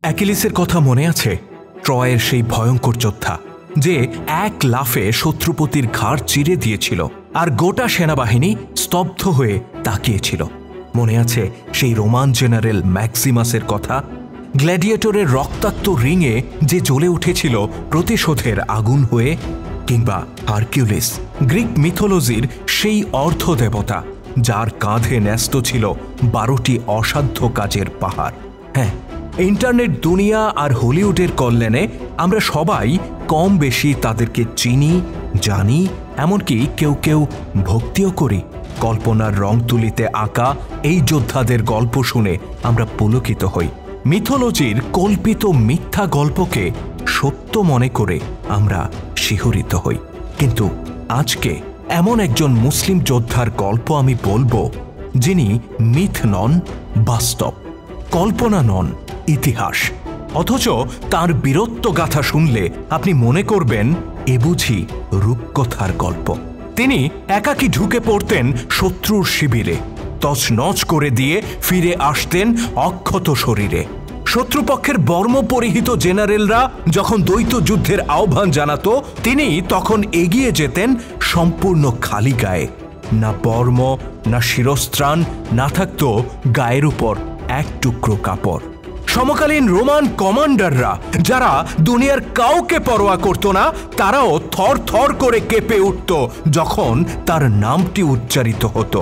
অ্যাকিলিসের কথা মনে আছে? ট্রয়ের সেই ভয়ঙ্কর যোদ্ধা যে এক লাফে শত্রুপতির ঘাড় চিরে দিয়েছিল আর গোটা সেনাবাহিনী স্তব্ধ হয়ে তাকিয়েছিল। মনে আছে সেই রোমান জেনারেল ম্যাক্সিমাসের কথা? গ্ল্যাডিয়েটরের রক্তাক্ত রিংয়ে যে জ্বলে উঠেছিল প্রতিশোধের আগুন হয়ে, কিংবা হারকিউলিস, গ্রিক মিথোলজির সেই অর্ধদেবতা যার কাঁধে ন্যস্ত ছিল 12টি অসাধ্য কাজের পাহাড়। হ্যাঁ, ইন্টারনেট দুনিয়া আর হলিউডের কল্যাণে আমরা সবাই কম বেশি তাদেরকে চিনি, জানি, এমনকি কেউ কেউ ভক্তিও করি। কল্পনার রং তুলিতে আঁকা এই যোদ্ধাদের গল্প শুনে আমরা পুলকিত হই। মিথোলজির কল্পিত মিথ্যা গল্পকে সত্য মনে করে আমরা শিহরিত হই। কিন্তু আজকে এমন একজন মুসলিম যোদ্ধার গল্প আমি বলবো, যিনি মিথ নন, বাস্তব, কল্পনা নন, ইতিহাস। অথচ তার বীরত্বগাথা শুনলে আপনি মনে করবেন এ বুঝি রূপকথার গল্প। তিনি একাকী ঢুকে পড়তেন শত্রুর শিবিরে, তছনছ করে দিয়ে ফিরে আসতেন অক্ষত শরীরে। শত্রুপক্ষের বর্ম পরিহিত জেনারেলরা যখন দ্বৈত যুদ্ধের আহ্বান জানাতো, তিনি তখন এগিয়ে যেতেন সম্পূর্ণ খালি গায়ে। না বর্ম, না শিরস্ত্রাণ, না থাকত গায়ের উপর এক টুকরো কাপড়। সমকালীন রোমান কমান্ডাররা, যারা দুনিয়ার কাউকে পরোয়া করত না, তারাও থর থর করে কেঁপে উঠত যখন তার নামটি উচ্চারিত হতো।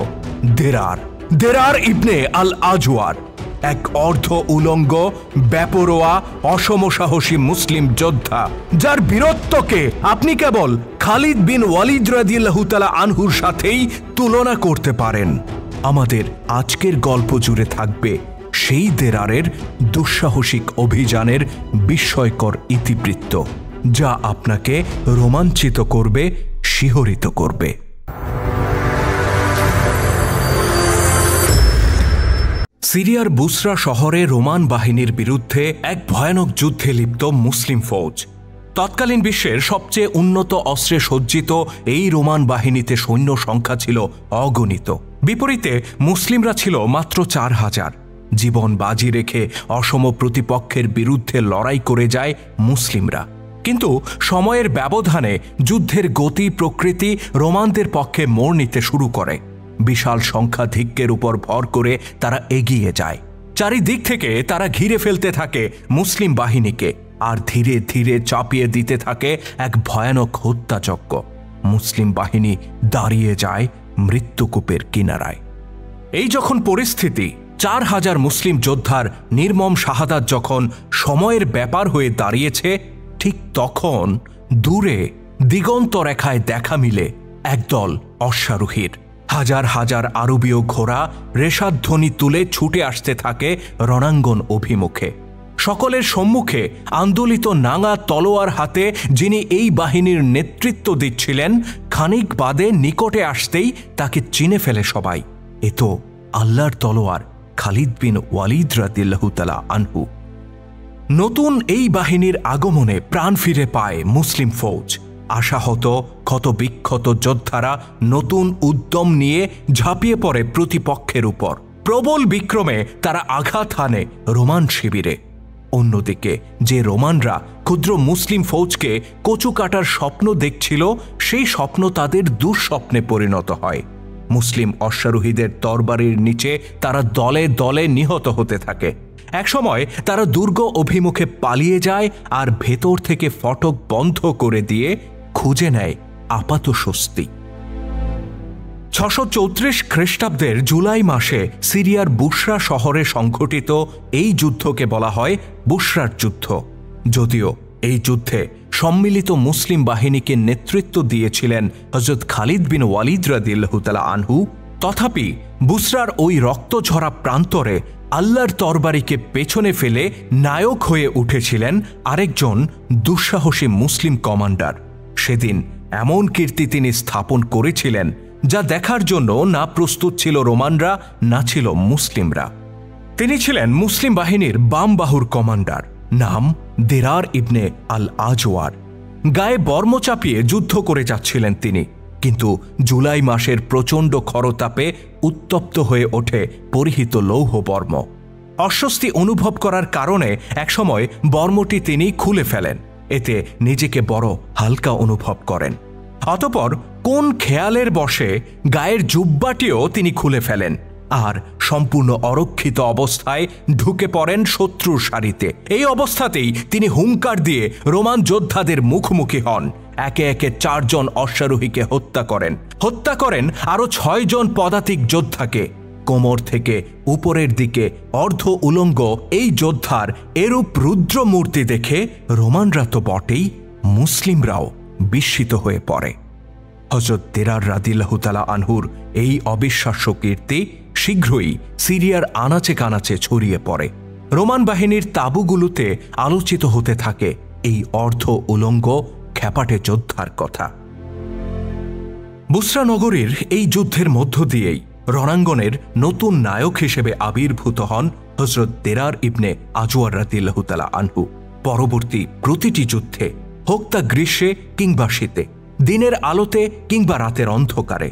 দেরার ইবনে আল আজওয়ার, এক অর্ধ উলঙ্গ, বেপরোয়া, অসমসাহসী মুসলিম যোদ্ধা, যার বীরত্বকে আপনি কেবল খালিদ বিন ওয়ালিদ রাদিয়াল্লাহু তাআলা আনহুর সাথেই তুলনা করতে পারেন। আমাদের আজকের গল্প জুড়ে থাকবে সেই দেরারের দুঃসাহসিক অভিযানের বিস্ময়কর ইতিবৃত্ত, যা আপনাকে রোমাঞ্চিত করবে, শিহরিত করবে। সিরিয়ার বুসরা শহরে রোমান বাহিনীর বিরুদ্ধে এক ভয়ানক যুদ্ধে লিপ্ত মুসলিম ফৌজ। তৎকালীন বিশ্বের সবচেয়ে উন্নত অস্ত্রে সজ্জিত এই রোমান বাহিনীতে সৈন্য সংখ্যা ছিল অগণিত। বিপরীতে মুসলিমরা ছিল মাত্র 4000। জীবন বাজি রেখে অসম প্রতিপক্ষের বিরুদ্ধে লড়াই করে যায় মুসলিমরা। কিন্তু সময়ের ব্যবধানে যুদ্ধের গতি প্রকৃতি রোমানদের পক্ষে মোড় নিতে শুরু করে। বিশাল সংখ্যাধিক্যের উপর ভর করে তারা এগিয়ে যায়। চারিদিক থেকে তারা ঘিরে ফেলতে থাকে মুসলিম বাহিনীকে, আর ধীরে ধীরে চাপিয়ে দিতে থাকে এক ভয়ানক হত্যাযজ্ঞ। মুসলিম বাহিনী দাঁড়িয়ে যায় মৃত্যুকূপের কিনারায়। এই যখন পরিস্থিতি, 4000 মুসলিম যোদ্ধার নির্মম শাহাদাত যখন সময়ের ব্যাপার হয়ে দাঁড়িয়েছে, ঠিক তখন দূরে দিগন্ত রেখায় দেখা মিলে একদল অশ্বারোহীর। হাজার হাজার আরবীয় ঘোড়া রেশাধ্বনি তুলে ছুটে আসতে থাকে রণাঙ্গন অভিমুখে। সকলের সম্মুখে আন্দোলিত নাঙা তলোয়ার হাতে যিনি এই বাহিনীর নেতৃত্ব দিচ্ছিলেন, খানিক বাদে নিকটে আসতেই তাকে চিনে ফেলে সবাই। এ তো আল্লাহর তলোয়ার খালিদ বিন ওয়ালিদ রাদিয়াল্লাহু তাআলা আনহু। নতুন এই বাহিনীর আগমনে প্রাণ ফিরে পায় মুসলিম ফৌজ। আশাহত ক্ষতবিক্ষত যোদ্ধারা নতুন উদ্যম নিয়ে ঝাঁপিয়ে পড়ে প্রতিপক্ষের উপর। প্রবল বিক্রমে তারা আঘাত হানে রোমান শিবিরে। অন্যদিকে যে রোমানরা ক্ষুদ্র মুসলিম ফৌজকে কচু কাটার স্বপ্ন দেখছিল, সেই স্বপ্ন তাদের দুঃস্বপ্নে পরিণত হয়। মুসলিম অশ্বারোহীদের তরবারির নিচে তারা দলে দলে নিহত হতে থাকে। একসময় তারা দুর্গ অভিমুখে পালিয়ে যায় আর ভেতর থেকে ফটক বন্ধ করে দিয়ে খুঁজে নেয় আপাত স্বস্তি। 634 খ্রিস্টাব্দের জুলাই মাসে সিরিয়ার বুসরা শহরে সংঘটিত এই যুদ্ধকে বলা হয় বুসরার যুদ্ধ। যদিও এই যুদ্ধে সম্মিলিত মুসলিম বাহিনীকে নেতৃত্ব দিয়েছিলেন হযরত খালিদ বিন ওয়ালিদ রাদিয়াল্লাহু তাআলা আনহু, তথাপি বুসরার ওই রক্তঝরা প্রান্তরে আল্লাহর তরবারিকে পেছনে ফেলে নায়ক হয়ে উঠেছিলেন আরেকজন দুঃসাহসী মুসলিম কমান্ডার। সেদিন এমন কীর্তি তিনি স্থাপন করেছিলেন যা দেখার জন্য না প্রস্তুত ছিল রোমানরা, না ছিল মুসলিমরা। তিনি ছিলেন মুসলিম বাহিনীর বাম বাহুর কমান্ডার, নাম দেরার ইবনে আল আজওয়ার। গায়ে বর্ম চাপিয়ে যুদ্ধ করে যাচ্ছিলেন তিনি, কিন্তু জুলাই মাসের প্রচণ্ড খরতাপে উত্তপ্ত হয়ে ওঠে পরিহিত লৌহ বর্ম। অস্বস্তি অনুভব করার কারণে একসময় বর্মটি তিনি খুলে ফেলেন। এতে নিজেকে বড় হালকা অনুভব করেন। অতঃপর কোন খেয়ালের বশে গায়ের জুব্বাটিও তিনি খুলে ফেলেন আর সম্পূর্ণ অরক্ষিত অবস্থায় ঢুকে পড়েন শত্রুর সারিতে। এই অবস্থাতেই তিনি হুঙ্কার দিয়ে রোমান যোদ্ধাদের মুখোমুখি হন। একে একে 4 জন অশ্বারোহীকে হত্যা করেন আরো 6 জন পদাতিক যোদ্ধাকে। কোমর থেকে উপরের দিকে অর্ধ উলঙ্গ এই যোদ্ধার এরূপ রুদ্র মূর্তি দেখে রোমানরা তো বটেই, মুসলিমরাও বিস্মিত হয়ে পড়ে। হযরত দেরার রাদিয়াল্লাহু তাআলা আনহুর এই অবিশ্বাস্য কীর্তি শীঘ্রই সিরিয়ার আনাচে কানাচে ছড়িয়ে পড়ে। রোমান বাহিনীর তাঁবুগুলোতে আলোচিত হতে থাকে এই অর্ধ উলঙ্গ খ্যাপাটে যোদ্ধার কথা। বুসরা নগরীর এই যুদ্ধের মধ্য দিয়েই রণাঙ্গনের নতুন নায়ক হিসেবে আবির্ভূত হন হযরত দেরার ইবনে আজওয়ার রাদিয়াল্লাহু তাআলা আনহু। পরবর্তী প্রতিটি যুদ্ধে, হোক তা গ্রীষ্মে কিংবা শীতে, দিনের আলোতে কিংবা রাতের অন্ধকারে,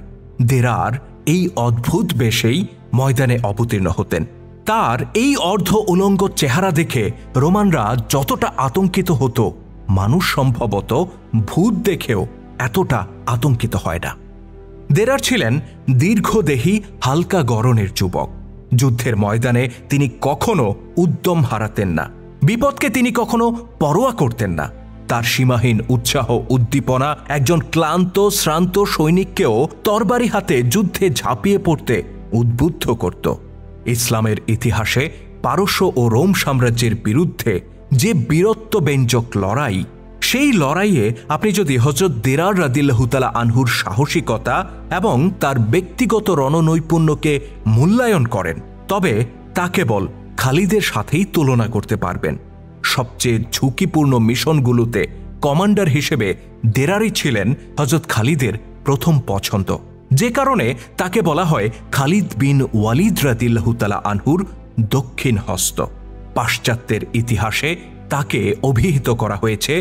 দেরার এই অদ্ভুত বেশেই ময়দানে অবতীর্ণ হতেন। তার এই অর্ধ উলঙ্গ চেহারা দেখে রোমানরা যতটা আতঙ্কিত হতো, মানুষ সম্ভবত ভূত দেখেও এতটা আতঙ্কিত হয় না। দেরার ছিলেন দীর্ঘদেহী হালকা গড়নের যুবক। যুদ্ধের ময়দানে তিনি কখনো উদ্যম হারাতেন না, বিপদকে তিনি কখনো পরোয়া করতেন না। তার সীমাহীন উৎসাহ উদ্দীপনা একজন ক্লান্ত শ্রান্ত সৈনিককেও তরবারি হাতে যুদ্ধে ঝাঁপিয়ে পড়তে উদ্বুদ্ধ করত। ইসলামের ইতিহাসে পারস্য ও রোম সাম্রাজ্যের বিরুদ্ধে যে বীরত্বব্যঞ্জক লড়াই, সেই লড়াইয়ে আপনি যদি হযরত দেরার রাদিয়াল্লাহু তাআলা আনহুর সাহসিকতা এবং তার ব্যক্তিগত রণনৈপুণ্যকে মূল্যায়ন করেন, তবে তা কেবল খালিদের সাথেই তুলনা করতে পারবেন। সবচেয়ে ঝুঁকিপূর্ণ মিশনগুলোতে কমান্ডার হিসেবে দেরারই ছিলেন হযরত খালিদের প্রথম পছন্দ, যে কারণে তাকে বলা হয় খালিদ বিন ওয়ালিদ রাদিয়াল্লাহু তাআলা আনহুর দক্ষিণ হস্ত। পাশ্চাত্যের ইতিহাসে তাকে অভিহিত করা হয়েছে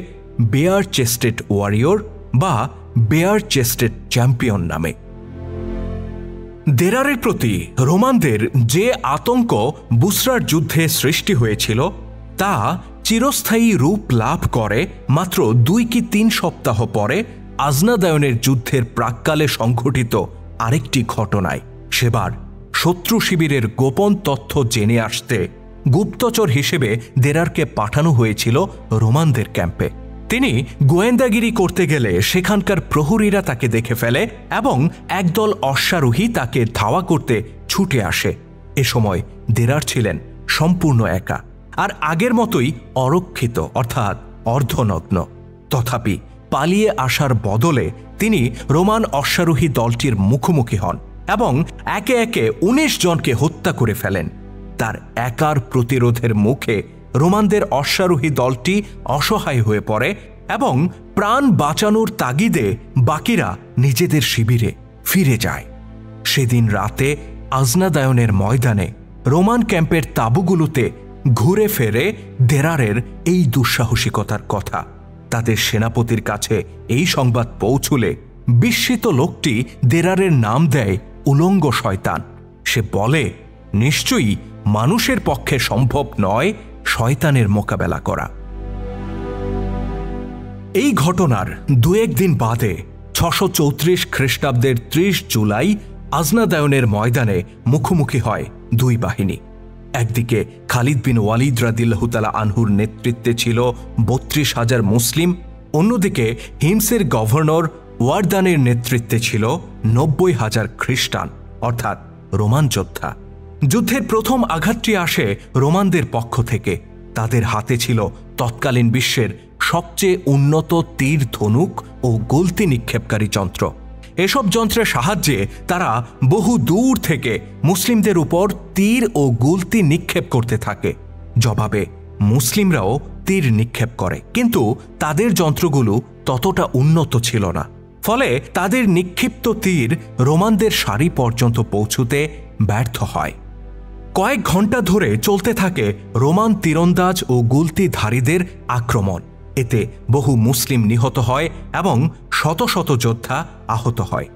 বেয়ার চেস্টেড ওয়ারিয়র বা বেয়ার চেস্টেড চ্যাম্পিয়ন নামে। দেরারের প্রতি রোমানদের যে আতঙ্ক বুসরার যুদ্ধে সৃষ্টি হয়েছিল, তা চিরস্থায়ী রূপ লাভ করে মাত্র 2 কি 3 সপ্তাহ পরে আজনাদায়নের যুদ্ধের প্রাক্কালে সংঘটিত আরেকটি ঘটনায়। সেবার শত্রু শিবিরের গোপন তথ্য জেনে আসতে গুপ্তচর হিসেবে দেরারকে পাঠানো হয়েছিল রোমানদের ক্যাম্পে। তিনি গোয়েন্দাগিরি করতে গেলে সেখানকার প্রহরীরা তাকে দেখে ফেলে এবং একদল অশ্বারোহী তাকে ধাওয়া করতে ছুটে আসে। এ সময় দেরার ছিলেন সম্পূর্ণ একা আর আগের মতোই অরক্ষিত, অর্থাৎ অর্ধনগ্ন। তথাপি পালিয়ে আসার বদলে তিনি রোমান অশ্বারোহী দলটির মুখোমুখি হন এবং একে একে 19 জনকে হত্যা করে ফেলেন। তার একার প্রতিরোধের মুখে রোমানদের অশ্বারোহী দলটি অসহায় হয়ে পড়ে এবং প্রাণ বাঁচানোর তাগিদে বাকিরা নিজেদের শিবিরে ফিরে যায়। সেদিন রাতে আজনাদায়নের ময়দানে রোমান ক্যাম্পের তাঁবুগুলোতে ঘুরে ফেরে দেরারের এই দুঃসাহসিকতার কথা। তাদের সেনাপতির কাছে এই সংবাদ পৌঁছলে বিস্মিত লোকটি দেরারের নাম দেয় উলঙ্গ শয়তান। সে বলে, নিশ্চয়ই মানুষের পক্ষে সম্ভব নয় শয়তানের মোকাবেলা করা। এই ঘটনার 2-1 দিন বাদে 634 খ্রিস্টাব্দের 30 জুলাই আজনাদায়নের ময়দানে মুখোমুখি হয় 2 বাহিনী। একদিকে খালিদ বিন ওয়ালিদ রাদিয়াল্লাহু তাআলা আনহুর নেতৃত্বে ছিল 32,000 মুসলিম, অন্যদিকে হিমসের গভর্নর ওয়ারদানের নেতৃত্বে ছিল 90,000 খ্রিস্টান, অর্থাৎ রোমান যোদ্ধা। যুদ্ধের প্রথম আঘাতটি আসে রোমানদের পক্ষ থেকে। তাদের হাতে ছিল তৎকালীন বিশ্বের সবচেয়ে উন্নত তীর ধনুক ও গলতি নিক্ষেপকারী যন্ত্র। এসব যন্ত্রের সাহায্যে তারা বহু দূর থেকে মুসলিমদের উপর তীর ও গলতি নিক্ষেপ করতে থাকে। জবাবে মুসলিমরাও তীর নিক্ষেপ করে, কিন্তু তাদের যন্ত্রগুলো ততটা উন্নত ছিল না। ফলে তাদের নিক্ষিপ্ত তীর রোমানদের সারি পর্যন্ত পৌঁছতে ব্যর্থ হয়। কয়েক ঘন্টা ধরে চলতে থাকে রোমান তীরন্দাজ ও গুলতিধারীদের আক্রমণ। এতে বহু মুসলিম নিহত হয় এবং শত শত যোদ্ধা আহত হয়।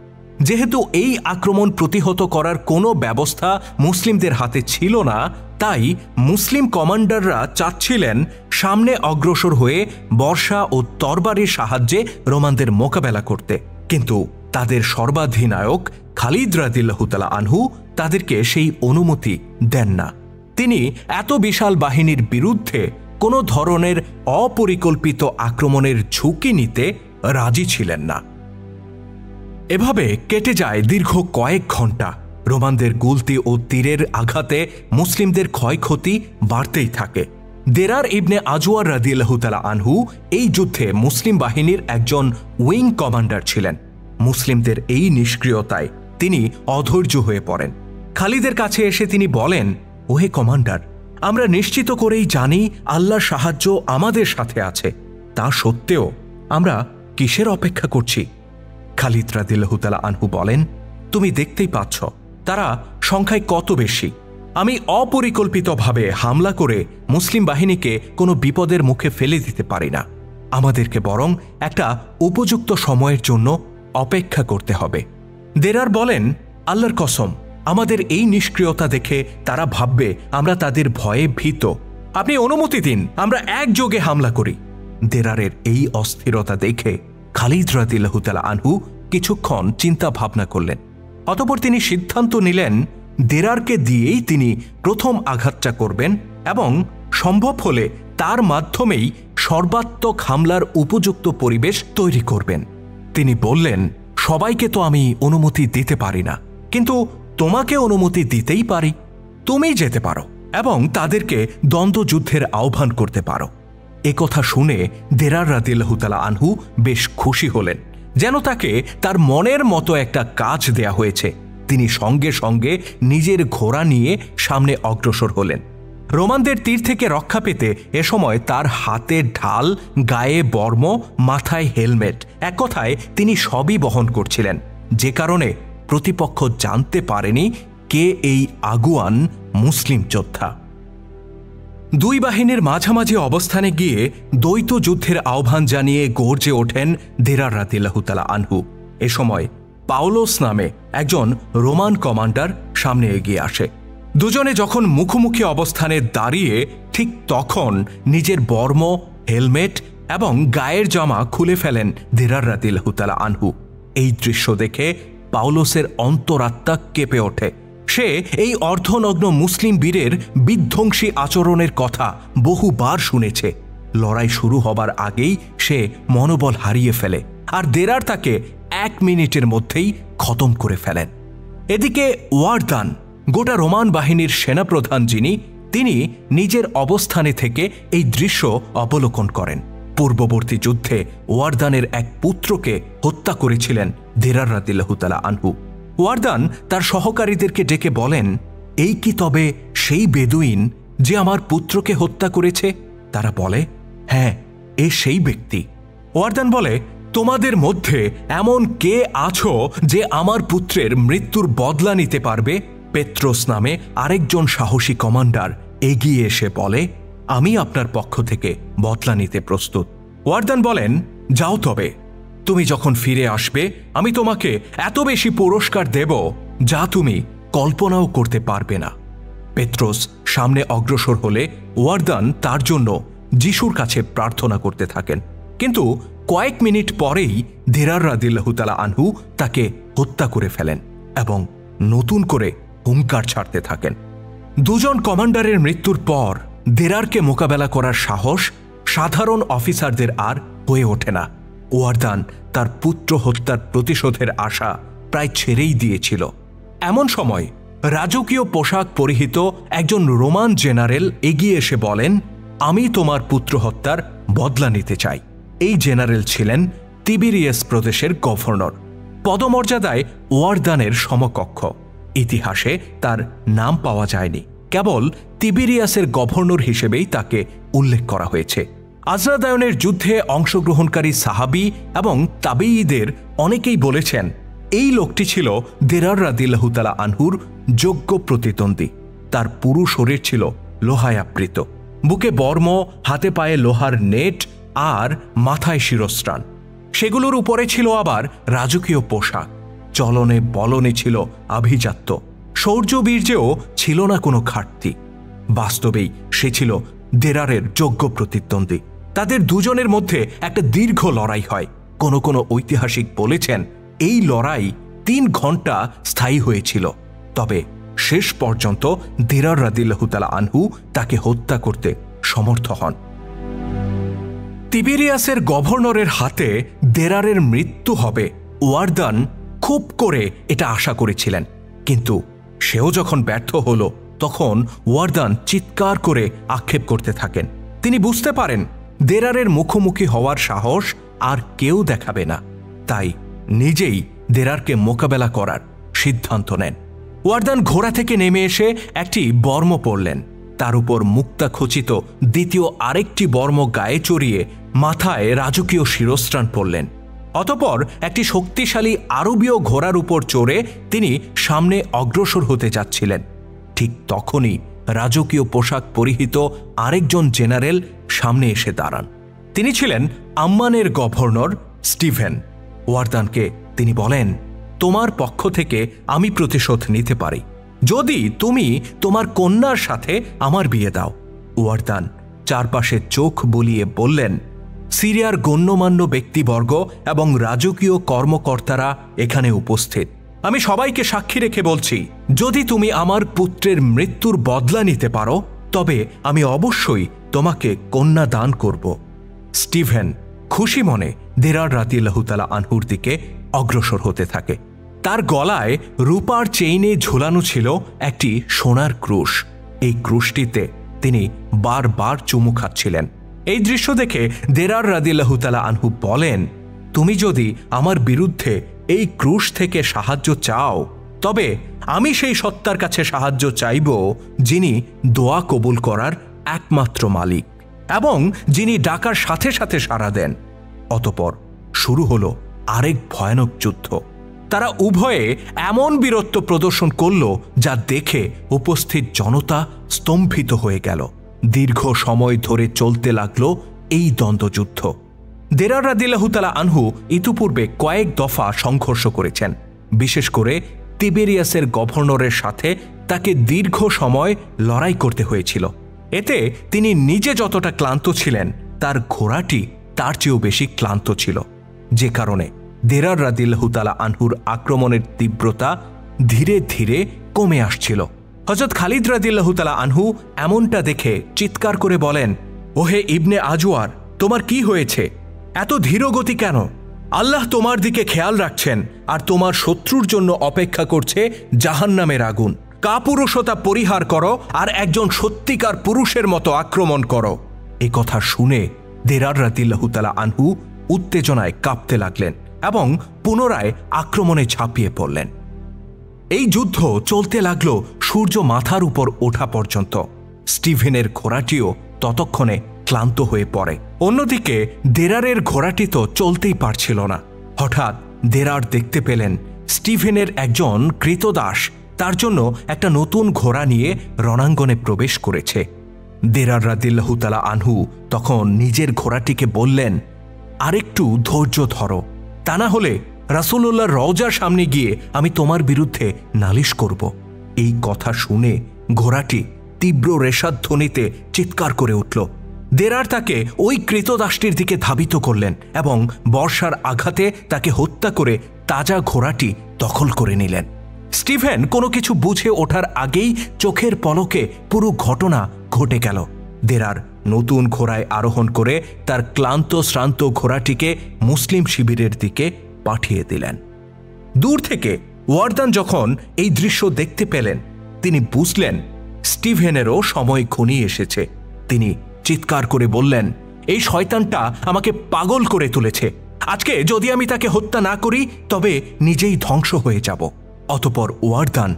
যেহেতু এই আক্রমণ প্রতিহত করার কোনো ব্যবস্থা মুসলিমদের হাতে ছিল না, তাই মুসলিম কমান্ডাররা চাচ্ছিলেন সামনে অগ্রসর হয়ে বর্ষা ও তরবারির সাহায্যে রোমানদের মোকাবেলা করতে। কিন্তু তাদের সর্বাধিনায়ক খালিদ রাদিয়াল্লাহু তাআলা আনহু তাদেরকে সেই অনুমতি দেন না। তিনি এত বিশাল বাহিনীর বিরুদ্ধে কোনো ধরনের অপরিকল্পিত আক্রমণের ঝুঁকি নিতে রাজি ছিলেন না। এভাবে কেটে যায় দীর্ঘ কয়েক ঘন্টা। রোমানদের গুলতি ও তীরের আঘাতে মুসলিমদের ক্ষয়ক্ষতি বাড়তেই থাকে। দেরার ইবনে আজওয়ার রাদিয়াল্লাহু তাআলা আনহু এই যুদ্ধে মুসলিম বাহিনীর একজন উইং কমান্ডার ছিলেন। মুসলিমদের এই নিষ্ক্রিয়তায় তিনি অধৈর্য হয়ে পড়েন। খালিদের কাছে এসে তিনি বলেন, ওহে কমান্ডার, আমরা নিশ্চিত করেই জানি আল্লাহর সাহায্য আমাদের সাথে আছে, তা সত্ত্বেও আমরা কিসের অপেক্ষা করছি? খালিদ রাদিয়াল্লাহু তাআলা আনহু বলেন, তুমি দেখতেই পাচ্ছ তারা সংখ্যায় কত বেশি। আমি অপরিকল্পিতভাবে হামলা করে মুসলিম বাহিনীকে কোনো বিপদের মুখে ফেলে দিতে পারি না। আমাদেরকে বরং একটা উপযুক্ত সময়ের জন্য অপেক্ষা করতে হবে। দেরার বলেন, আল্লাহর কসম, আমাদের এই নিষ্ক্রিয়তা দেখে তারা ভাববে আমরা তাদের ভয়ে ভীত। আপনি অনুমতি দিন, আমরা একযোগে হামলা করি। দেরারের এই অস্থিরতা দেখে খালিদ রাদিয়াল্লাহু তাআলা আনহু কিছুক্ষণ চিন্তা ভাবনা করলেন। অতঃপর তিনি সিদ্ধান্ত নিলেন দেরারকে দিয়েই তিনি প্রথম আঘাতটা করবেন এবং সম্ভব হলে তার মাধ্যমেই সর্বাত্মক হামলার উপযুক্ত পরিবেশ তৈরি করবেন। তিনি বললেন, সবাইকে তো আমি অনুমতি দিতে পারি না, কিন্তু তোমাকে অনুমতি দিতেই পারি। তুমি যেতে পারো এবং তাদেরকে দ্বন্দ্বযুদ্ধের আহ্বান করতে পারো। একথা শুনে দেরার রাদিয়াল্লাহু তাআলা আনহু বেশ খুশি হলেন, যেন তাকে তার মনের মতো একটা কাজ দেয়া হয়েছে। তিনি সঙ্গে সঙ্গে নিজের ঘোড়া নিয়ে সামনে অগ্রসর হলেন। রোমানদের তীর থেকে রক্ষা পেতে এ সময় তার হাতে ঢাল, গায়ে বর্ম, মাথায় হেলমেট, এক কথায় তিনি সবই বহন করছিলেন, যে কারণে প্রতিপক্ষ জানতে পারেনি কে এই আগুয়ান মুসলিম যোদ্ধা। দুই বাহিনীর মাঝামাঝি অবস্থানে গিয়ে দ্বৈত যুদ্ধের আহ্বান জানিয়ে গর্জে ওঠেন দেরার রাদিয়াল্লাহু তাআলা আনহু। এ সময় পাওলোস নামে একজন রোমান কমান্ডার সামনে এগিয়ে আসে। দুজনে যখন মুখোমুখি অবস্থানে দাঁড়িয়ে ঠিক তখন নিজের বর্ম, হেলমেট এবং গায়ের জামা খুলে ফেলেন দেরার রাদিয়াল্লাহু তাআলা আনহু। এই দৃশ্য দেখে পাওলোসের অন্তরাত্মা কেঁপে ওঠে। সে এই অর্ধনগ্ন মুসলিম বীরের বিধ্বংসী আচরণের কথা বহুবার শুনেছে। লড়াই শুরু হবার আগেই সে মনোবল হারিয়ে ফেলে, আর দেরার তাকে 1 মিনিটের মধ্যেই খতম করে ফেলেন। এদিকে ওয়ারদান, গোটা রোমান বাহিনীর সেনাপ্রধান যিনি, তিনি নিজের অবস্থানে থেকে এই দৃশ্য অবলোকন করেন। পূর্ববর্তী যুদ্ধে ওয়ারদানের এক পুত্রকে হত্যা করেছিলেন দেরার রাদিয়াল্লাহু তাআলা আনহু। ওয়ারদান তার সহকারীদেরকে ডেকে বলেন, এই কি তবে সেই বেদুইন যে আমার পুত্রকে হত্যা করেছে? তারা বলে, হ্যাঁ, এ সেই ব্যক্তি। ওয়ারদান বলে, তোমাদের মধ্যে এমন কে আছো যে আমার পুত্রের মৃত্যুর বদলা নিতে পারবে? পেত্রোস নামে আরেকজন সাহসী কমান্ডার এগিয়ে এসে বলে, আমি আপনার পক্ষ থেকে বদলা নিতে প্রস্তুত। ওয়ারদান বলেন, যাও তবে, তুমি যখন ফিরে আসবে আমি তোমাকে এত বেশি পুরস্কার দেব যা তুমি কল্পনাও করতে পারবে না। পেত্রোস সামনে অগ্রসর হলে ওয়ারদান তার জন্য যিশুর কাছে প্রার্থনা করতে থাকেন, কিন্তু কয়েক মিনিট পরেই দেরার রাদিয়াল্লাহু তাআলা আনহু তাকে হত্যা করে ফেলেন এবং নতুন করে হুঙ্কার ছাড়তে থাকেন। দুজন কমান্ডারের মৃত্যুর পর দেরারকে মোকাবেলা করার সাহস সাধারণ অফিসারদের আর হয়ে ওঠে না। ওয়ারদান তার পুত্র হত্যার প্রতিশোধের আশা প্রায় ছেড়েই দিয়েছিল। এমন সময় রাজকীয় পোশাক পরিহিত একজন রোমান জেনারেল এগিয়ে এসে বলেন, আমি তোমার পুত্র হত্যার বদলা নিতে চাই। এই জেনারেল ছিলেন তিবেরিয়াস প্রদেশের গভর্নর, পদমর্যাদায় ওয়ারদানের সমকক্ষ। ইতিহাসে তার নাম পাওয়া যায়নি, কেবল তিবেরিয়াসের গভর্নর হিসেবেই তাকে উল্লেখ করা হয়েছে। আজরাদায়নের যুদ্ধে অংশগ্রহণকারী সাহাবী এবং তাবেঈদের অনেকেই বলেছেন এই লোকটি ছিল দেরার রাদিয়াল্লাহু তাআলা আনহুর যোগ্য প্রতিদ্বন্দ্বী। তার পুরো শরীর ছিল লোহায় আবৃত, বুকে বর্ম, হাতে পায়ে লোহার নেট আর মাথায় শিরস্ত্রাণ। সেগুলোর উপরে ছিল আবার রাজকীয় পোশাক। চলনে বলনে ছিল আভিজাত্য, শৌর্যবীর্যেও ছিল না কোনো ঘাটতি। বাস্তবেই সে ছিল দেরারের যোগ্য প্রতিদ্বন্দ্বী। তাদের দুজনের মধ্যে একটা দীর্ঘ লড়াই হয়। কোনো কোনো ঐতিহাসিক বলেছেন এই লড়াই 3 ঘন্টা স্থায়ী হয়েছিল। তবে শেষ পর্যন্ত দেরার রাদিয়াল্লাহু তাআলা আনহু তাকে হত্যা করতে সমর্থ হন। তিবেরিয়াসের গভর্নরের হাতে দেরারের মৃত্যু হবে ওয়ারদান খুব করে এটা আশা করেছিলেন, কিন্তু সেও যখন ব্যর্থ হল তখন ওয়ারদান চিৎকার করে আক্ষেপ করতে থাকেন। তিনি বুঝতে পারেন দেরারের মুখোমুখি হওয়ার সাহস আর কেউ দেখাবে না, তাই নিজেই দেরারকে মোকাবেলা করার সিদ্ধান্ত নেন। ওয়ারদান ঘোড়া থেকে নেমে এসে একটি বর্ম পরলেন, তার উপর মুক্তা খচিত দ্বিতীয় আরেকটি বর্ম গায়ে চড়িয়ে মাথায় রাজকীয় শিরস্ত্রাণ পরলেন। অতঃপর একটি শক্তিশালী আরবীয় ঘোড়ার উপর চড়ে তিনি সামনে অগ্রসর হতে যাচ্ছিলেন। ঠিক তখনই রাজকীয় পোশাক পরিহিত আরেকজন জেনারেল সামনে এসে দাঁড়ান। তিনি ছিলেন আম্মানের গভর্নর স্টিভেন। ওয়ারদানকে তিনি বলেন, তোমার পক্ষ থেকে আমি প্রতিশোধ নিতে পারি যদি তুমি তোমার কন্যার সাথে আমার বিয়ে দাও। ওয়ারদান চারপাশে চোখ বুলিয়ে বললেন, সিরিয়ার গণ্যমান্য ব্যক্তিবর্গ এবং রাজকীয় কর্মকর্তারা এখানে উপস্থিত। আমি সবাইকে সাক্ষী রেখে বলছি, যদি তুমি আমার পুত্রের মৃত্যুর বদলা নিতে পারো তবে আমি অবশ্যই তোমাকে কন্যা দান করব। স্টিভেন খুশি মনে দেরার রাদিয়াল্লাহু তাআলা আনহুর দিকে অগ্রসর হতে থাকে। তার গলায় রূপার চেইনে ঝুলানো ছিল একটি সোনার ক্রুশ। এই ক্রুশটিতে তিনি বারবার চুমু খাচ্ছিলেন। এই দৃশ্য দেখে দেরার রাদিয়াল্লাহু তাআলা আনহু বলেন, তুমি যদি আমার বিরুদ্ধে এই ক্রুশ থেকে সাহায্য চাও তবে আমি সেই সত্তার কাছে সাহায্য চাইব যিনি দোয়া কবুল করার একমাত্র মালিক এবং যিনি ডাকার সাথে সাথে সাড়া দেন। অতঃপর শুরু হলো আরেক ভয়ানক যুদ্ধ। তারা উভয়ে এমন বীরত্ব প্রদর্শন করল যা দেখে উপস্থিত জনতা স্তম্ভিত হয়ে গেল। দীর্ঘ সময় ধরে চলতে লাগল এই দ্বন্দ্বযুদ্ধ। দেরার রাদিয়াল্লাহু তাআলা আনহু ইতিপূর্বে কয়েক দফা সংঘর্ষ করেছেন। বিশেষ করে তিবেরিয়াসের গভর্নরের সাথে তাকে দীর্ঘ সময় লড়াই করতে হয়েছিল। এতে তিনি নিজে যতটা ক্লান্ত ছিলেন তার ঘোড়াটি তার চেয়েও বেশি ক্লান্ত ছিল, যে কারণে দেরার রাদিয়াল্লাহু তাআলা আনহুর আক্রমণের তীব্রতা ধীরে ধীরে কমে আসছিল। হযরত খালিদ রাদিয়াল্লাহু তাআলা আনহু এমনটা দেখে চিৎকার করে বলেন, ওহে ইবনে আজওয়ার, তোমার কি হয়েছে? এত ধীরগতি কেন? আল্লাহ তোমার দিকে খেয়াল রাখছেন আর তোমার শত্রুর জন্য অপেক্ষা করছে জাহান্নামের আগুন। কাপুরুষতা পরিহার করো আর একজন সত্যিকার পুরুষের মতো আক্রমণ করো। এই কথা শুনে দেরার রাদিয়াল্লাহু তাআলা আনহু উত্তেজনায় কাঁপতে লাগলেন এবং পুনরায় আক্রমণে ঝাঁপিয়ে পড়লেন। এই যুদ্ধ চলতে লাগলো সূর্য মাথার উপর ওঠা পর্যন্ত। স্টিভেনের ঘোড়াটিও ততক্ষণে ক্লান্ত হয়ে পড়ে। অন্যদিকে দেরারের ঘোড়াটি তো চলতেই পারছিল না। হঠাৎ দেরার দেখতে পেলেন স্টিভেনের একজন কৃতদাস তার জন্য একটা নতুন ঘোড়া নিয়ে রণাঙ্গনে প্রবেশ করেছে। দেরার রাদিয়াল্লাহু তাআলা আনহু তখন নিজের ঘোড়াটিকে বললেন, আরেকটু ধৈর্য ধরো, তা না হলে রাসূলুল্লাহর রওজার সামনে গিয়ে আমি তোমার বিরুদ্ধে নালিশ করব। এই কথা শুনে ঘোড়াটি তীব্র রেশাধ্বনিতে চিৎকার করে উঠল। দেরার তাকে ওই কৃতদাসটির দিকে ধাবিত করলেন এবং বর্ষার আঘাতে তাকে হত্যা করে তাজা ঘোড়াটি দখল করে নিলেন। স্টিভেন কোনো কিছু বুঝে ওঠার আগেই চোখের পলকে পুরো ঘটনা ঘটে গেল। দেরার নতুন ঘোড়ায় আরোহণ করে তার ক্লান্ত শ্রান্ত ঘোড়াটিকে মুসলিম শিবিরের দিকে পাঠিয়ে দিলেন। দূর থেকে ওয়ারদান যখন এই দৃশ্য দেখতে পেলেন তিনি বুঝলেন স্টিভেনেরও সময় ঘনিয়ে এসেছে। তিনি চিৎকার করে বললেন, এই শয়তানটা আমাকে পাগল করে তুলেছে। আজকে যদি আমি তাকে হত্যা না করি তবে নিজেই ধ্বংস হয়ে যাব। অতঃপর ওয়ারদান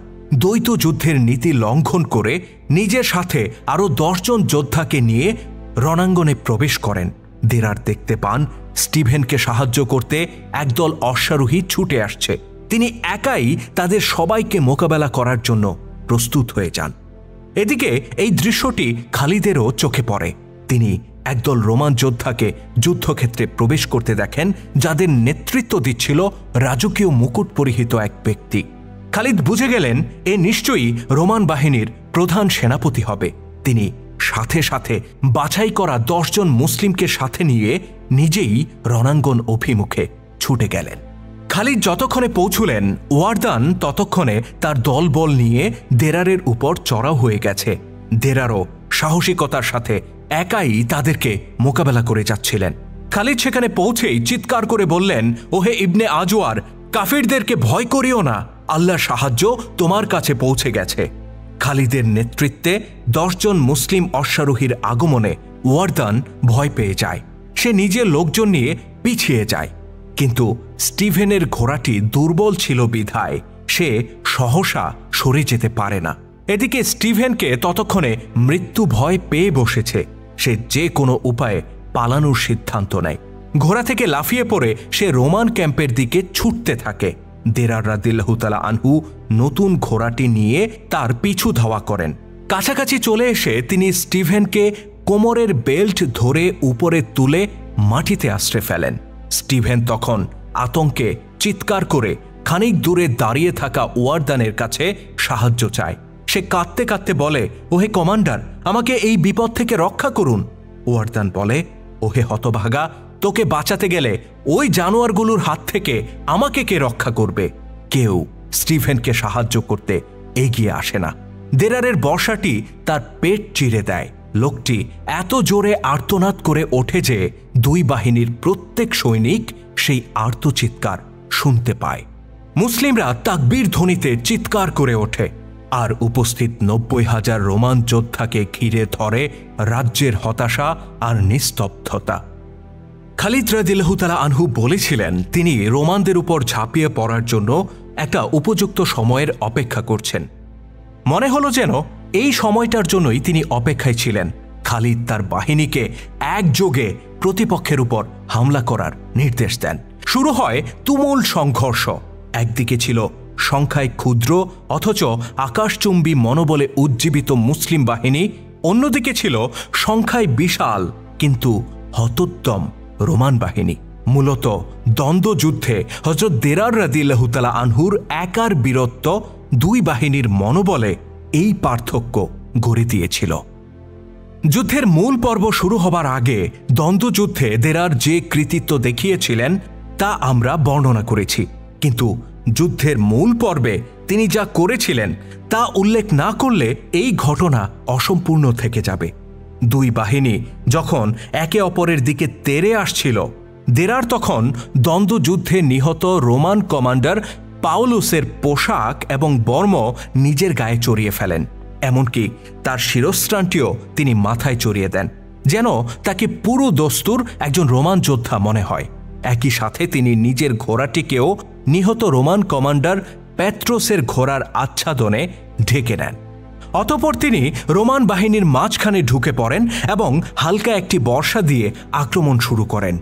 দ্বৈত যুদ্ধের নীতি লঙ্ঘন করে নিজের সাথে আরও 10 জন যোদ্ধাকে নিয়ে রণাঙ্গনে প্রবেশ করেন। দেরার দেখতে পান স্টিভেনকে সাহায্য করতে একদল অশ্বারোহী ছুটে আসছে। তিনি একাই তাদের সবাইকে মোকাবেলা করার জন্য প্রস্তুত হয়ে যান। এদিকে এই দৃশ্যটি খালিদেরও চোখে পড়ে। তিনি একদল রোমান যোদ্ধাকে যুদ্ধক্ষেত্রে প্রবেশ করতে দেখেন, যাদের নেতৃত্ব দিচ্ছিল রাজকীয় মুকুট পরিহিত এক ব্যক্তি। খালিদ বুঝে গেলেন এ নিশ্চয়ই রোমান বাহিনীর প্রধান সেনাপতি হবে। তিনি সাথে সাথে বাছাই করা 10 জন মুসলিমকে সাথে নিয়ে নিজেই রণাঙ্গন অভিমুখে ছুটে গেলেন। খালিদ যতক্ষণে পৌঁছলেন, ওয়ারদান ততক্ষণে তার দলবল নিয়ে দেরারের উপর চড়াও হয়ে গেছে। দেরারও সাহসিকতার সাথে একাই তাদেরকে মোকাবেলা করে যাচ্ছিলেন। খালিদ সেখানে পৌঁছেই চিৎকার করে বললেন, ওহে ইবনে আজওয়ার, কাফিরদেরকে ভয় করিও না, আল্লাহর সাহায্য তোমার কাছে পৌঁছে গেছে। খালিদের নেতৃত্বে 10 জন মুসলিম অশ্বারোহীর আগমনে ওয়ারদান ভয় পেয়ে যায়। সে নিজের লোকজন নিয়ে পিছিয়ে যায়, কিন্তু স্টিভেনের ঘোড়াটি দুর্বল ছিল বিধায় সে সহসা সরে যেতে পারে না। এদিকে স্টিভেনকে ততক্ষণে মৃত্যু ভয় পেয়ে বসেছে। সে যে কোনো উপায়ে পালানোর সিদ্ধান্ত নেয়। ঘোড়া থেকে লাফিয়ে পড়ে সে রোমান ক্যাম্পের দিকে ছুটতে থাকে। দেরার রাদিয়াল্লাহু তাআলা আনহু নতুন ঘোড়াটি নিয়ে তার পিছু ধাওয়া করেন। কাছাকাছি চলে এসে তিনি স্টিভেনকে কোমরের বেল্ট ধরে উপরে তুলে মাটিতে আশ্রে ফেলেন। স্টিভেন তখন আতঙ্কে চিৎকার করে খানিক দূরে দাঁড়িয়ে থাকা ওয়ারদানের কাছে সাহায্য চায়। সে কাঁদতে কাঁদতে বলে, ওহে কমান্ডার, আমাকে এই বিপদ থেকে রক্ষা করুন। ওয়ারদান বলে, ওহে হতভাগা, তোকে বাঁচাতে গেলে ওই জানোয়ারগুলোর হাত থেকে আমাকে কে রক্ষা করবে? কেউ স্টিভেনকে সাহায্য করতে এগিয়ে আসে না। দেরারের বর্ষাটি তার পেট চিরে দেয়। লোকটি এত জোরে আর্তনাদ করে ওঠে যে 2 বাহিনীর প্রত্যেক সৈনিক সেই আর্তচিৎকার শুনতে পায়। মুসলিমরা তাকবীর ধ্বনিতে চিৎকার করে ওঠে, আর উপস্থিত 90,000 রোমান যোদ্ধাকে ঘিরে ধরে রাজ্যের হতাশা আর নিস্তব্ধতা। খালিদ রাদিয়াল্লাহু তাআলা আনহু বলেছিলেন তিনি রোমানদের উপর ঝাঁপিয়ে পড়ার জন্য একটা উপযুক্ত সময়ের অপেক্ষা করছেন। মনে হলো যেন এই সময়টার জন্যই তিনি অপেক্ষায় ছিলেন। খালিদ তার বাহিনীকে একযোগে প্রতিপক্ষের উপর হামলা করার নির্দেশ দেন। শুরু হয় তুমুল সংঘর্ষ। একদিকে ছিল সংখ্যায় ক্ষুদ্র অথচ আকাশচুম্বী মনোবলে উজ্জীবিত মুসলিম বাহিনী, অন্যদিকে ছিল সংখ্যায় বিশাল কিন্তু হতোদ্যম রোমান বাহিনী। মূলত দ্বন্দ্বযুদ্ধে হযরত দেরার রাদিয়াল্লাহু তাআলা আনহুর একার বীরত্ব 2 বাহিনীর মনোবলে এই পার্থক্য গড়ে দিয়েছিল। যুদ্ধের মূল পর্ব শুরু হবার আগে দ্বন্দ্বযুদ্ধে দেরার যে কৃতিত্ব দেখিয়েছিলেন তা আমরা বর্ণনা করেছি, কিন্তু যুদ্ধের মূল পর্বে তিনি যা করেছিলেন তা উল্লেখ না করলে এই ঘটনা অসম্পূর্ণ থেকে যাবে। 2 বাহিনী যখন একে অপরের দিকে তেড়ে আসছিল, দেরার তখন দ্বন্দ্বযুদ্ধে নিহত রোমান কমান্ডার পাউলুসের পোশাক এবং বর্ম নিজের গায়ে চড়িয়ে ফেলেন। এমনকি তার শিরস্ত্রাণটিও তিনি মাথায় চড়িয়ে দেন, যেন তাকে পুরো দস্তুর একজন রোমান যোদ্ধা মনে হয়। একই সাথে তিনি নিজের ঘোড়াটিকেও নিহত রোমান কমান্ডার পেট্রোসের ঘোড়ার আচ্ছাদনে ঢেকে নেন। অতঃপর তিনি রোমান বাহিনীর মাঝখানে ঢুকে পড়েন এবং হালকা একটি বর্ষা দিয়ে আক্রমণ শুরু করেন।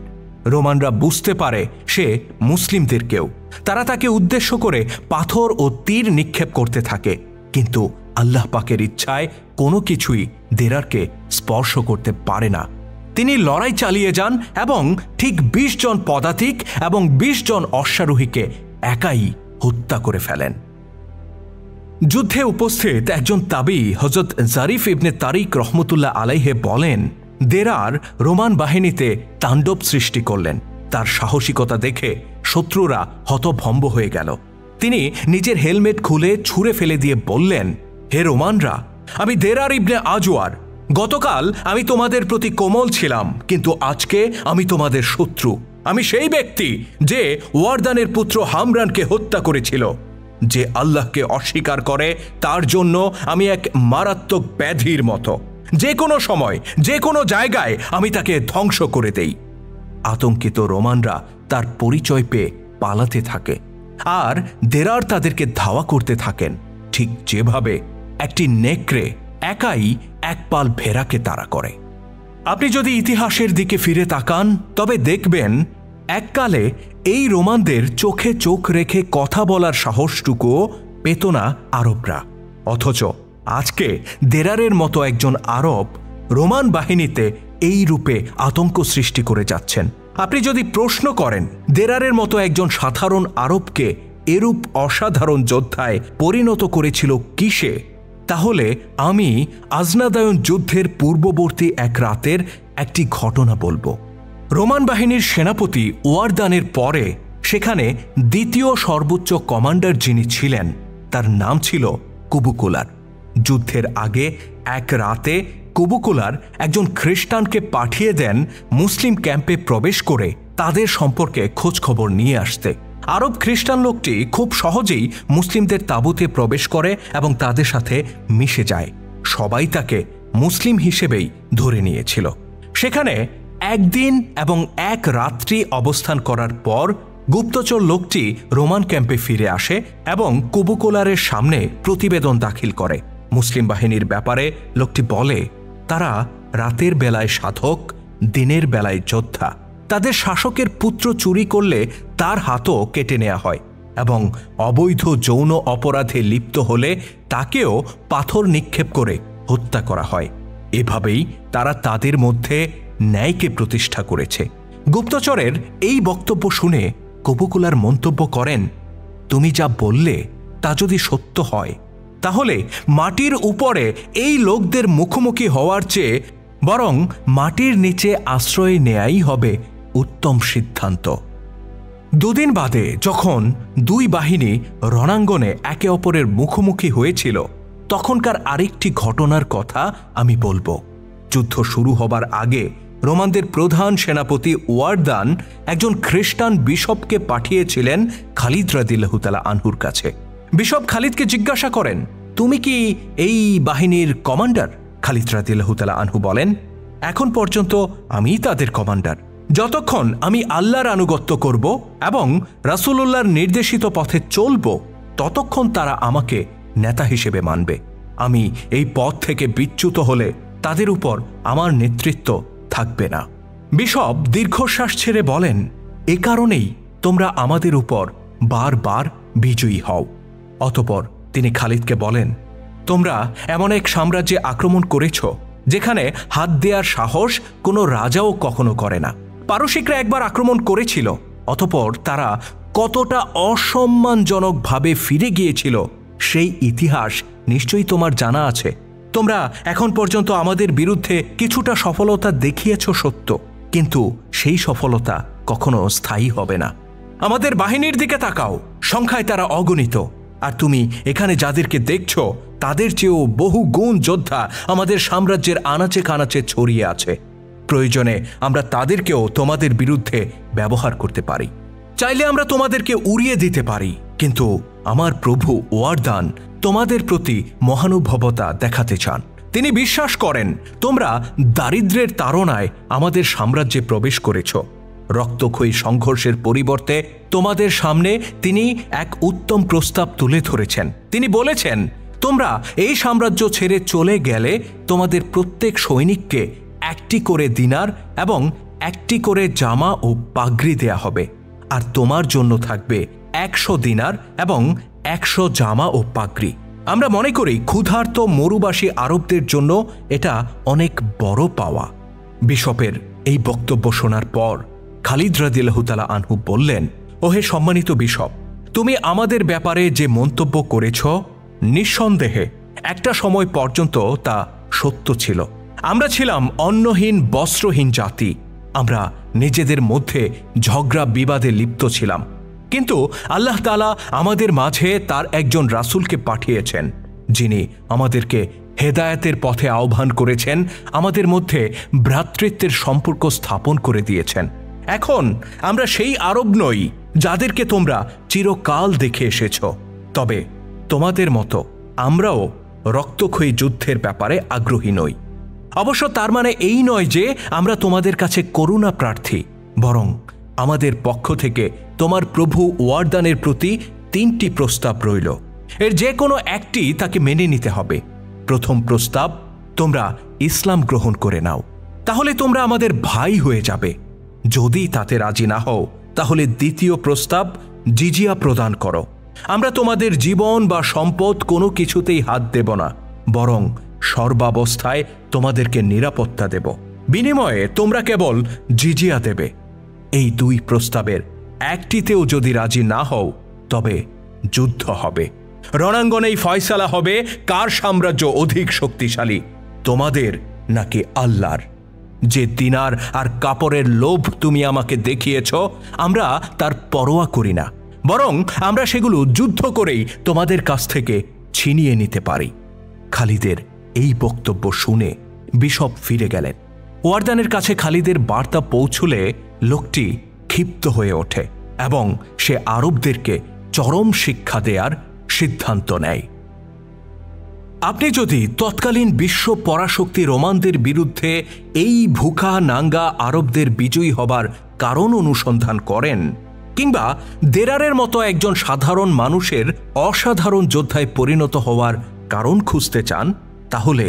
রোমানরা বুঝতে পারে সে মুসলিমদের কেউ। তারা তাকে উদ্দেশ্য করে পাথর ও তীর নিক্ষেপ করতে থাকে, কিন্তু আল্লাহ পাকের ইচ্ছায় কোনো কিছুই দেরারকে স্পর্শ করতে পারে না। তিনি লড়াই চালিয়ে যান এবং ঠিক 20 জন পদাতিক এবং 20 জন অশ্বারোহীকে একাই হত্যা করে ফেলেন। যুদ্ধে উপস্থিত একজন তাবী হযরত জারিফ ইবনে তারিক রহমতুল্লাহ আলাইহে বলেন, দেরার রোমান বাহিনীতে তাণ্ডব সৃষ্টি করলেন। তার সাহসিকতা দেখে শত্রুরা হতভম্ব হয়ে গেল। তিনি নিজের হেলমেট খুলে ছুঁড়ে ফেলে দিয়ে বললেন, হে রোমানরা, আমি দেরার ইবনে আজওয়ার। গতকাল আমি তোমাদের প্রতি কোমল ছিলাম, কিন্তু আজকে আমি তোমাদের শত্রু। আমি সেই ব্যক্তি যে ওয়ারদানের পুত্র হামরানকে হত্যা করেছিল। যে আল্লাহকে অস্বীকার করে তার জন্য আমি এক মারাত্মক ব্যাধির মতো। যে কোনো সময় যে কোনো জায়গায় আমি তাকে ধ্বংস করে দেই। আতঙ্কিত রোমানরা তার পরিচয় পেয়ে পালাতে থাকে, আর দেরার তাদেরকে ধাওয়া করতে থাকেন, ঠিক যেভাবে একটি নেকড়ে একাই এক পাল ভেড়াকে তাড়া করে। আপনি যদি ইতিহাসের দিকে ফিরে তাকান তবে দেখবেন এককালে এই রোমানদের চোখে চোখ রেখে কথা বলার সাহসটুকুও পেত না আরবরা, অথচ আজকে দেরারের মতো একজন আরব রোমান বাহিনীতে এই রূপে আতঙ্ক সৃষ্টি করে যাচ্ছেন। আপনি যদি প্রশ্ন করেন দেরারের মতো একজন সাধারণ আরবকে এরূপ অসাধারণ যোদ্ধায় পরিণত করেছিল কিসে, তাহলে আমি আজনাদায়ন যুদ্ধের পূর্ববর্তী এক রাতের একটি ঘটনা বলবো। রোমান বাহিনীর সেনাপতি ওয়ারদানের পরে সেখানে দ্বিতীয় সর্বোচ্চ কমান্ডার যিনি ছিলেন তার নাম ছিল কুবুকুলার। যুদ্ধের আগে এক রাতে কুবুকুলার একজন খ্রিস্টানকে পাঠিয়ে দেন মুসলিম ক্যাম্পে প্রবেশ করে তাদের সম্পর্কে খোঁজখবর নিয়ে আসতে। আরব খ্রিস্টান লোকটি খুব সহজেই মুসলিমদের তাঁবুতে প্রবেশ করে এবং তাদের সাথে মিশে যায়। সবাই তাকে মুসলিম হিসেবেই ধরে নিয়েছিল। সেখানে একদিন এবং এক রাত্রি অবস্থান করার পর গুপ্তচর লোকটি রোমান ক্যাম্পে ফিরে আসে এবং কুবুকুলারের সামনে প্রতিবেদন দাখিল করে। মুসলিম বাহিনীর ব্যাপারে লোকটি বলে তারা রাতের বেলায় সাধক, দিনের বেলায় যোদ্ধা। তাদের শাসকের পুত্র চুরি করলে তার হাতও কেটে নেওয়া হয় এবং অবৈধ যৌন অপরাধে লিপ্ত হলে তাকেও পাথর নিক্ষেপ করে হত্যা করা হয়। এভাবেই তারা তাদের মধ্যে ন্যায়কে প্রতিষ্ঠা করেছে। গুপ্তচরের এই বক্তব্য শুনে কুবুকুলার মন্তব্য করেন, তুমি যা বললে তা যদি সত্য হয় তাহলে মাটির উপরে এই লোকদের মুখোমুখি হওয়ার চেয়ে বরং মাটির নিচে আশ্রয় নেয়াই হবে উত্তম সিদ্ধান্ত। দুদিন বাদে যখন দুই বাহিনী রণাঙ্গনে একে অপরের মুখোমুখি হয়েছিল তখনকার আরেকটি ঘটনার কথা আমি বলবো। যুদ্ধ শুরু হবার আগে রোমানদের প্রধান সেনাপতি ওয়ারদান একজন খ্রিস্টান বিশপকে পাঠিয়েছিলেন খালিদ রাদিয়াল্লাহু তাআলা আনহুর কাছে। বিশপ খালিদকে জিজ্ঞাসা করেন, তুমি কি এই বাহিনীর কমান্ডার? খালিদ রাদিয়াল্লাহু তাআলা আনহু বলেন, এখন পর্যন্ত আমি তাদের কমান্ডার। যতক্ষণ আমি আল্লাহর আনুগত্য করব এবং রাসূলুল্লাহর নির্দেশিত পথে চলব ততক্ষণ তারা আমাকে নেতা হিসেবে মানবে। আমি এই পথ থেকে বিচ্যুত হলে তাদের উপর আমার নেতৃত্ব থাকবে না। বিশপ দীর্ঘশ্বাস ছেড়ে বলেন, এ কারণেই তোমরা আমাদের উপর বারবার বিজয়ী হও। অতঃপর তিনি খালিদকে বলেন, তোমরা এমন এক সাম্রাজ্যে আক্রমণ করেছ যেখানে হাত দেওয়ার সাহস কোনো রাজাও কখনো করে না। পারসিকরা একবার আক্রমণ করেছিল, অতঃপর তারা কতটা অসম্মানজনকভাবে ফিরে গিয়েছিল সেই ইতিহাস নিশ্চয়ই তোমার জানা আছে। তোমরা এখন পর্যন্ত আমাদের বিরুদ্ধে কিছুটা সফলতা দেখিয়েছ সত্য, কিন্তু সেই সফলতা কখনো স্থায়ী হবে না। আমাদের বাহিনীর দিকে তাকাও, সংখ্যায় তারা অগণিত, আর তুমি এখানে যাদেরকে দেখছ তাদের চেয়েও বহু গুণ যোদ্ধা আমাদের সাম্রাজ্যের আনাচে কানাচে ছড়িয়ে আছে। প্রয়োজনে আমরা তাদেরকেও তোমাদের বিরুদ্ধে ব্যবহার করতে পারি। চাইলে আমরা তোমাদেরকে উড়িয়ে দিতে পারি, কিন্তু আমার প্রভু ওয়ারদান তোমাদের প্রতি মহানুভবতা দেখাতে চান। তিনি বিশ্বাস করেন তোমরা দারিদ্র্যের তাড়নায় আমাদের সাম্রাজ্যে প্রবেশ করেছ। রক্তক্ষয়ী সংঘর্ষের পরিবর্তে তোমাদের সামনে তিনি এক উত্তম প্রস্তাব তুলে ধরেছেন। তিনি বলেছেন, তোমরা এই সাম্রাজ্য ছেড়ে চলে গেলে তোমাদের প্রত্যেক সৈনিককে একটি করে দিনার এবং একটি করে জামা ও পাগড়ি দেয়া হবে, আর তোমার জন্য থাকবে 100 দিনার এবং 100 জামা ও পাগড়ি। আমরা মনে করি ক্ষুধার্ত মরুবাসী আরবদের জন্য এটা অনেক বড় পাওয়া। বিশপের এই বক্তব্য শোনার পর খালিদ রাদিয়াল্লাহু তাআলা আনহু বললেন, ওহে সম্মানিত বিশপ, তুমি আমাদের ব্যাপারে যে মন্তব্য করেছ নিঃসন্দেহে একটা সময় পর্যন্ত তা সত্য ছিল। আমরা ছিলাম অন্নহীন বস্ত্রহীন জাতি। আমরা নিজেদের মধ্যে ঝগড়া বিবাদে লিপ্ত ছিলাম, কিন্তু আল্লাহ তাআলা আমাদের মাঝে তার একজন রাসূলকে পাঠিয়েছেন, যিনি আমাদেরকে হেদায়েতের পথে আহ্বান করেছেন, আমাদের মধ্যে ভ্রাতৃত্বের সম্পর্ক স্থাপন করে দিয়েছেন। এখন আমরা সেই আরব নই যাদেরকে তোমরা চিরকাল দেখে এসেছ, তবে তোমাদের মতো আমরাও রক্তক্ষয়ী যুদ্ধের ব্যাপারে আগ্রহী নই। অবশ্য তার মানে এই নয় যে আমরা তোমাদের কাছে করুণা প্রার্থী, বরং আমাদের পক্ষ থেকে তোমার প্রভু ওয়ারদানের প্রতি 3টি প্রস্তাব রইল। এর যে কোনো একটি তাকে মেনে নিতে হবে। প্রথম প্রস্তাব, তোমরা ইসলাম গ্রহণ করে নাও, তাহলে তোমরা আমাদের ভাই হয়ে যাবে। যদি তাতে রাজি না হও তাহলে দ্বিতীয় প্রস্তাব, জিজিয়া প্রদান করো। আমরা তোমাদের জীবন বা সম্পদ কোনো কিছুতেই হাত দেব না, বরং সর্বাবস্থায় তোমাদেরকে নিরাপত্তা দেব। বিনিময়ে তোমরা কেবল জিজিয়া দেবে। এই দুই প্রস্তাবের একটিতেও যদি রাজি না হও তবে যুদ্ধ হবে। রণাঙ্গনেই ফয়সালা হবে কার সাম্রাজ্য অধিক শক্তিশালী, তোমাদের নাকি আল্লাহর। যে দিনার আর কাপড়ের লোভ তুমি আমাকে দেখিয়েছ, আমরা তার পরোয়া করি না, বরং আমরা সেগুলো যুদ্ধ করেই তোমাদের কাছ থেকে ছিনিয়ে নিতে পারি। খালিদের এই বক্তব্য শুনে বিশপ ফিরে গেলেন। ওয়ারদানের কাছে খালিদের বার্তা পৌঁছলে লোকটি ক্ষিপ্ত হয়ে ওঠে এবং সে আরবদেরকে চরম শিক্ষা দেওয়ার সিদ্ধান্ত নেয়। আপনি যদি তৎকালীন বিশ্ব পরাশক্তি রোমানদের বিরুদ্ধে এই ভুখা নাঙ্গা আরবদের বিজয়ী হবার কারণ অনুসন্ধান করেন, কিংবা দেরারের মতো একজন সাধারণ মানুষের অসাধারণ যোদ্ধায় পরিণত হওয়ার কারণ খুঁজতে চান, তাহলে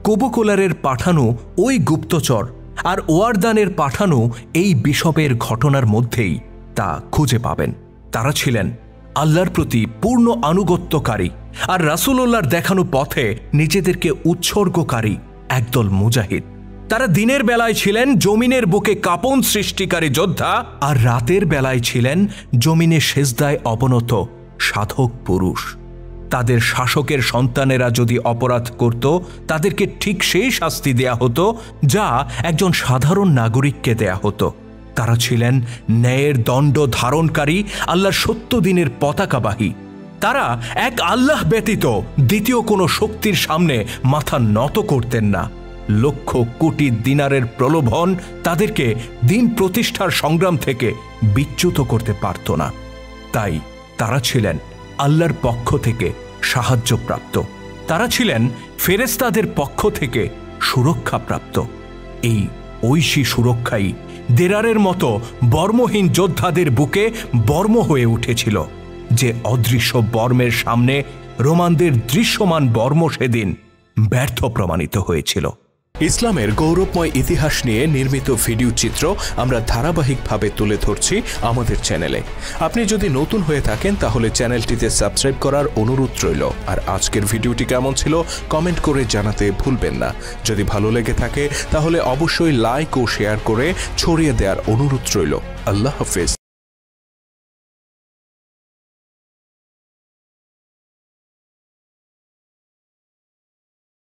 কোবোকোলারের পাঠানো ওই গুপ্তচর আর ওয়ারদানের পাঠানো এই বিশপের ঘটনার মধ্যেই তা খুঁজে পাবেন। তারা ছিলেন আল্লাহর প্রতি পূর্ণ আনুগত্যকারী আর রাসূলুল্লাহর দেখানো পথে নিজেদেরকে উৎসর্গকারী একদল মুজাহিদ। তারা দিনের বেলায় ছিলেন জমিনের বুকে কাঁপন সৃষ্টিকারী যোদ্ধা, আর রাতের বেলায় ছিলেন জমিনে সেজদায় অবনত সাধক পুরুষ। তাদের শাসকের সন্তানেরা যদি অপরাধ করত, তাদেরকে ঠিক সেই শাস্তি দেয়া হতো যা একজন সাধারণ নাগরিককে দেয়া হতো। তারা ছিলেন ন্যায়ের দণ্ড ধারণকারী, আল্লাহর সত্য দিনের পতাকাবাহী। তারা এক আল্লাহ ব্যতীত দ্বিতীয় কোনো শক্তির সামনে মাথা নত করতেন না। লক্ষ কোটি দিনারের প্রলোভন তাদেরকে দিন প্রতিষ্ঠার সংগ্রাম থেকে বিচ্যুত করতে পারত না। তাই তারা ছিলেন আল্লাহর পক্ষ থেকে সাহায্যপ্রাপ্ত। তারা ছিলেন ফেরেশতাদের পক্ষ থেকে সুরক্ষাপ্রাপ্ত। এই ঐশী সুরক্ষাই দেরারের মতো বর্মহীন যোদ্ধাদের বুকে বর্ম হয়ে উঠেছিল। যে অদৃশ্য বর্মের সামনে রোমানদের দৃশ্যমান বর্ম সেদিন ব্যর্থ প্রমাণিত হয়েছিল। ইসলামের গৌরবময় ইতিহাস নিয়ে নির্মিত ভিডিও চিত্র আমরা ধারাবাহিকভাবে তুলে ধরছি আমাদের চ্যানেলে। আপনি যদি নতুন হয়ে থাকেন তাহলে চ্যানেলটিতে সাবস্ক্রাইব করার অনুরোধ রইল। আর আজকের ভিডিওটি কেমন ছিল কমেন্ট করে জানাতে ভুলবেন না। যদি ভালো লেগে থাকে তাহলে অবশ্যই লাইক ও শেয়ার করে ছড়িয়ে দেওয়ার অনুরোধ রইল। আল্লাহ হাফেজ।